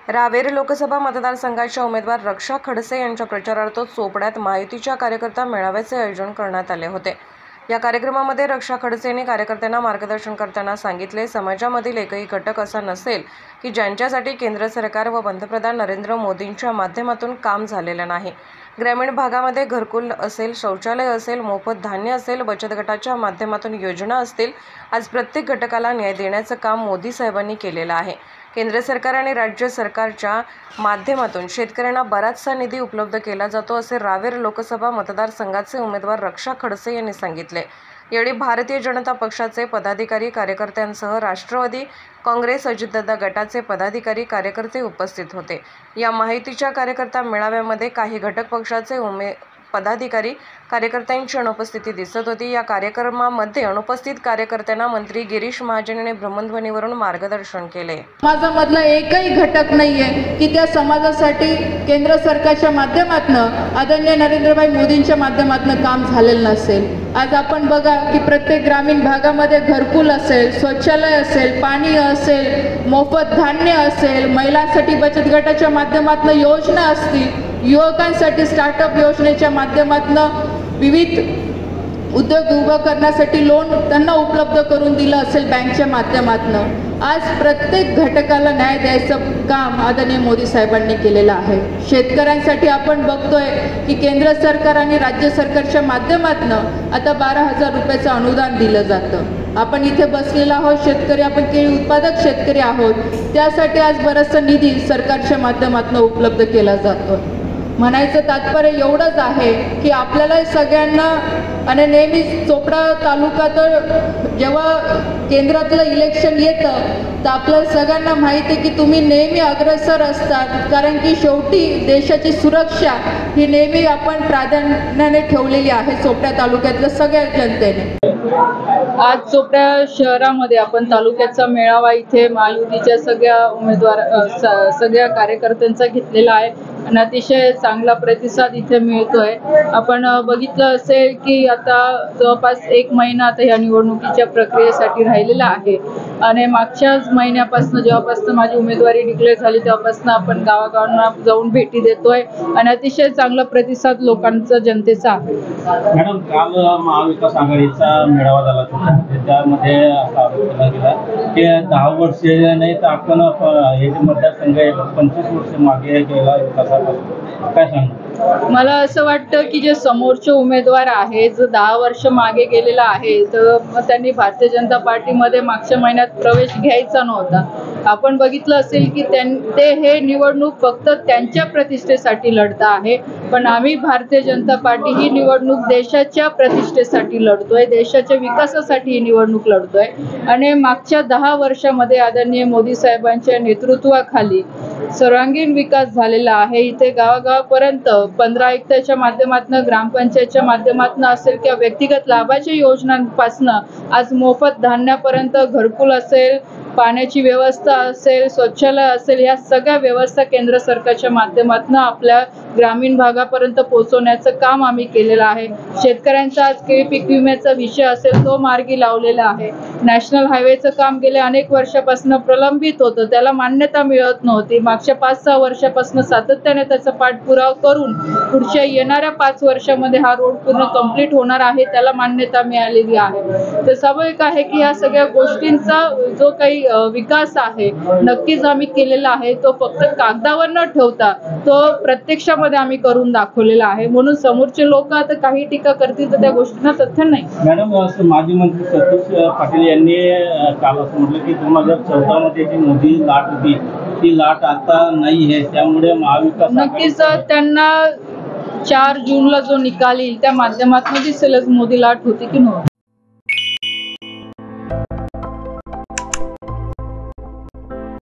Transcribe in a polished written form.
रावेर लोकसभा मतदारसंघाच्या उमेदवार रक्षा खडसे यांच्या प्रचारार्थ चोपड्यात महायुतीच्या कार्यकर्ता मेळाव्याचे आयोजन करण्यात आले होते। या कार्यक्रमामध्ये रक्षा खडसे यांनी कार्यकर्त्यांना मार्गदर्शन करताना सांगितले, समाजामधील एकही घटक असा नसेल की ज्यांच्यासाठी केंद्र सरकार व पंतप्रधान नरेंद्र मोदींच्या माध्यमातून काम झालेलं नाही। ग्रामीण भागामध्ये घरकुल असेल, शौचालय असेल, मोफत धान्य असेल, बचत गटाच्या माध्यमातून योजना असतील, आज प्रत्येक घटकाला न्याय देण्याचं काम मोदी साहेबांनी केलेलं आहे। केंद्र सरकार आणि राज्य सरकारच्या माध्यमातून शेतकऱ्यांना बराचसा निधी उपलब्ध केला जातो, असे रावेर लोकसभा मतदारसंघाचे उमेदवार रक्षा खडसे यांनी सांगितले। यावेळी भारतीय जनता पक्षाचे पदाधिकारी कार्यकर्त्यांसह राष्ट्रवादी काँग्रेस अजितदादा गटाचे पदाधिकारी कार्यकर्ते उपस्थित होते। या माहितीच्या कार्यकर्ता मेळाव्यामध्ये काही घटक पक्षाचे पदाधिकारी कार्यकर्त्यांची अनुपस्थिती दिसत होती। या कार्यक्रमामध्ये अनुपस्थित कार्यकर्त्यांना मंत्री गिरीश महाजन यांनी भ्रमणध्वनीवरून मार्गदर्शन केले। समाजामधला एकही घटक नाहीये की त्या समाजासाठी केंद्र सरकारच्या माध्यमातून आदरणीय नरेंद्रभाई मोदींच्या माध्यमातून काम झालेलं नसेल। आज आपण बघा की प्रत्येक ग्रामीण भागामध्ये घरकुल असेल, शौचालय असेल, पाणी असेल, मोफत धान्य असेल, महिलांसाठी बचत गटाच्या माध्यमातून योजना असतील, युवकांसाठी स्टार्टअप योजनेच्या माध्यमातून विविध उद्योग उभं करण्यासाठी लोन त्यांना उपलब्ध करून दिलं असेल बँकच्या माध्यमातून। आज प्रत्येक घटकाला न्याय द्यायचं काम आदरणीय मोदी साहेबांनी केलेलं आहे। शेतकऱ्यांसाठी आपण बघतोय की केंद्र सरकार आणि राज्य सरकारच्या माध्यमातून आता 12,000 रुपयाचं अनुदान दिलं जातं। आपण इथे बसलेला आहोत शेतकरी, आपण केळी उत्पादक शेतकरी आहोत, त्यासाठी आज बराचसा निधी सरकारच्या माध्यमातून उपलब्ध केला जातो। म्हणायचं तात्पर्य एवढंच आहे की आपल्याला सगळ्यांना आणि नेहमीच चोपडा तालुका तर जेव्हा केंद्रातलं इलेक्शन येतं तर आपल्याला सगळ्यांना माहिती आहे की तुम्ही नेहमी अग्रेसर असतात, कारण की शेवटी देशाची सुरक्षा ही नेहमी आपण प्राधान्याने ठेवलेली आहे चोपडा तालुक्यातल्या सगळ्या जनतेने। आज चोपडा शहरामध्ये आपण तालुक्याचा मेळावा इथे महायुतीच्या सगळ्या कार्यकर्त्यांचा घेतलेला आहे आणि अतिशय चांगला प्रतिसाद इथे मिळतोय। आपण बघितलं असेल की आता जवळपास 1 महिना आता या निवडणुकीच्या प्रक्रियेसाठी राहिलेला आहे आणि मागच्याच महिन्यापासून जेव्हापासून माझी उमेदवारी डिक्लेअर झाली तेव्हापासून आपण गावागावांना जाऊन भेटी देतोय आणि अतिशय चांगला प्रतिसाद लोकांचा जनतेचा आहे। मॅडम, काल महाविकास आघाडीचा मेळावा झाला होता, त्यामध्ये असा आरोप केला गेला की 10 वर्ष नाही तर आपण हे जे मतदारसंघ 25 वर्ष मागे गेला विकासापासून, काय सांगणार? मला असं वाटतं की जे समोरचे उमेदवार आहे जो 10 वर्ष मागे गेलेला आहे तर त्यांनी भारतीय जनता पार्टीमध्ये मागच्या महिन्यात प्रवेश घ्यायचा नव्हता। आपण बघितलं असेल की ते हे निवडणूक फक्त त्यांच्या प्रतिष्ठेसाठी लढत आहे, पण आम्ही भारतीय जनता पार्टी ही निवडणूक देशाच्या प्रतिष्ठेसाठी लढतोय, देशाच्या विकासासाठी ही निवडणूक लढतोय आणि मागच्या 10 वर्षामध्ये आदरणीय मोदी साहेबांच्या नेतृत्वाखाली सर्वांगीण विकास झालेला आहे। इथे गावागावापर्यंत 15 आयुक्ताच्या माध्यमातून, ग्रामपंचायतच्या माध्यमातून असेल किंवा व्यक्तिगत लाभाच्या योजनांपासून आज मोफत धान्यापर्यंत, घरकुल असेल, पाण्याची व्यवस्था असेल, शौचालय असेल, या सगळ्या व्यवस्था केंद्र सरकारच्या माध्यमातून आपल्या ग्रामीण भागापर्यंत पोहोचवण्याचं काम आम्ही केलेलं आहे। शेतकऱ्यांचा आज केळी पीक विम्याचा विषय असेल तो मार्गी लावलेला आहे। नॅशनल हायवेचं काम गेले अनेक वर्षापासून प्रलंबित होतं, त्याला मान्यता मिळत नव्हती। मागच्या 5-6 वर्षापासून सातत्याने त्याचा पाठपुरावा करून पुढच्या येणाऱ्या 5 वर्षामध्ये हा रोड पूर्ण कंप्लीट होणार आहे, त्याला मान्यता मिळालेली आहे। तर स्वाभाविक आहे की ह्या सगळ्या गोष्टींचा जो काही विकास आहे नक्कीच आम्ही केलेला आहे, तो फक्त कागदावर न ठेवता तो प्रत्यक्षामध्ये आम्ही करून दाखवलेला आहे। म्हणून समोरचे लोक आता काही टीका करतील तर त्या गोष्टींना तथ्य नाही। मॅडम, माजी मंत्री सतीश पाटील यांनी काल असं म्हटलं की 2014 मध्ये जी मोदी लाट होती ती लाट आता नाही आहे, त्यामुळे महाविकास नक्कीच त्यांना 4 जूनला जो निकाल येईल त्या माध्यमातून दिसेलच मोदी लाट होती की नव्हती।